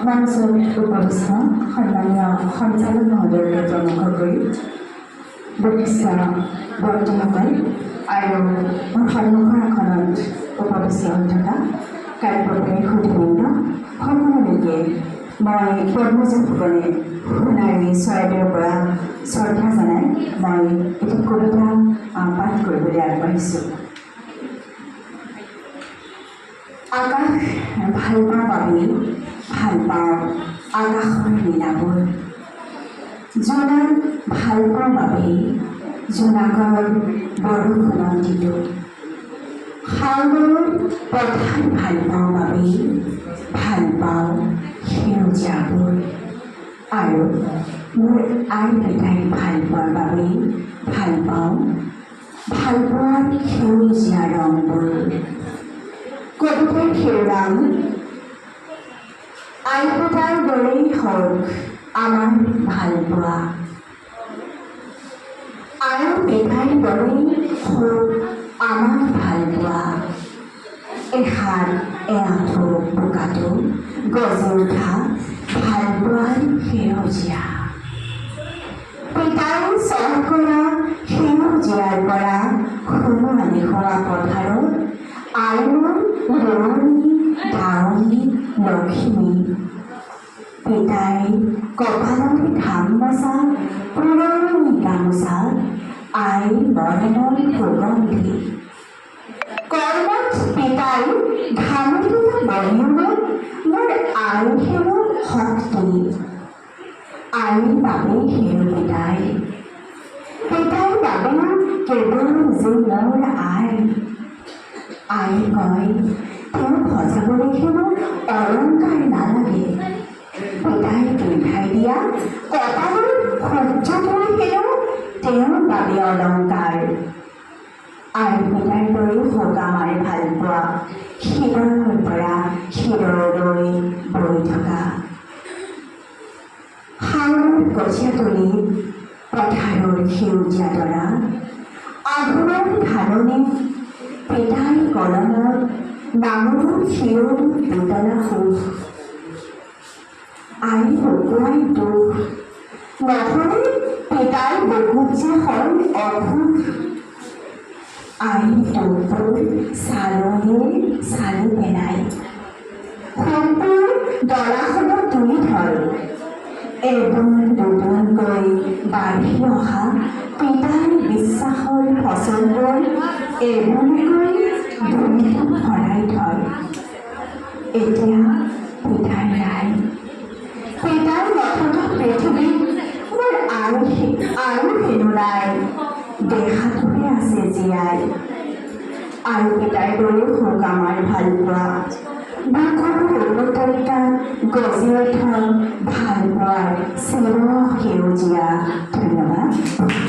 মঞ্চত উপবিষ্ট সন্মানীয় সঞ্চালক মহোদয়কে প্ৰমুখ কৰি বৈশিষ্ট বৰ্তসকল আৰু মোৰ সন্মুখৰ আসনত উপবিষ্ট হৈ থকা কাৰ্যকৰী সুধীবৃন্দ সকলোলৈকে মই পদ্মজা ফুকনে সোণাৰী চৰাইদেউৰ পৰা শ্ৰদ্ধা জনাই মই এটি কবিতা পাঠ কৰিবলৈ আগবাঢ়িছোঁ। আকাশ ভাল পাওঁ বাবেই ভাল পাওঁ আকাশৰ লীলাবোৰ, জোনাক ভাল পাওঁ বাবেই জোনাকৰ বৰষুণত দিলোঁ, সাগৰ পথাৰ ভাল পাওঁ বাবেই ভাল পাওঁ সেউজীয়াবোৰ, আৰু মোৰ আই দেউতাই ভাল পোৱাৰ বাবেই ভাল পাওঁ ভালপোৱাৰ সেউজীয়া ৰংবোৰ। কবিতাৰ শিৰোনাম আই দেউতাৰ দৰেই হওক আমাৰ ভালপোৱা, আৰু দেউতাৰ দৰেই হওক আমাৰ ভালপোৱা, এহাত এআঁঠু বোকাটো গজি উঠা ভালপোৱাৰ সেউজীয়া, পিতাই চহ কৰা সেউজীয়াৰ পৰা সোণোৱালী হোৱা পথাৰত আইৰ ৰোৱনী দাৱনী লখিমী, পিতাই কপালত ঘাম বচা পুৰণি গামোচা আই বৰণৰ সুগন্ধি, কৰ্মত পিতাই ঘামতি বলিউডত মোৰ আই হেৰু শক্তি, আইৰ বাবে হেৰু পিতাই, পিতাইৰ বাবে কেৱল যে মোৰ আই। আই কয় তেওঁক সজাবলৈ হেনো অলংকাৰ নালাগে, পিতাই পিন্ধাই দিয়া কপালৰ সূৰ্যটোৱে হেনো তেওঁৰ বাবে অলংকাৰ। আই পিতাৰ দৰেই হওক আমাৰ ভালপোৱা, শিৰৰ পৰা শিৰলৈ বৈ থকা, সাগৰ কঠীয়া তলি পথাৰৰ সেউজীয়া তৰা, আঘোণৰ ধাননি পিতাই কলমত নাঙলৰ শিৰৰ দুতলা সুখ, আই শুকুৱাই দুখ নহ'লে পিতাই বহুত যে হয় অসুখ, আই দুখবোৰ চালনীয়ে চালি পেলাই সুখবোৰ ডলাখনত তুলি থয়, এদোল দুদোলকৈ বাঢ়ি অহা পিতাৰ বিশ্বাসৰ ফচলবোৰ এদোলকৈ দুলিটোত ভৰাই থয়। এতিয়া পিতাই নাই, পিতাই নথকা পৃথিৱীত মোৰ আৰু হেনো নাই, দেহাটোহে আছে জীয়াই। আৰু পিতাৰ দৰে হওক আমাৰ ভালপোৱা, বুকুৰ উপত্যকা গজি উঠা ভালপোৱাৰ চিৰ সেউজীয়া। ধন্যবাদ।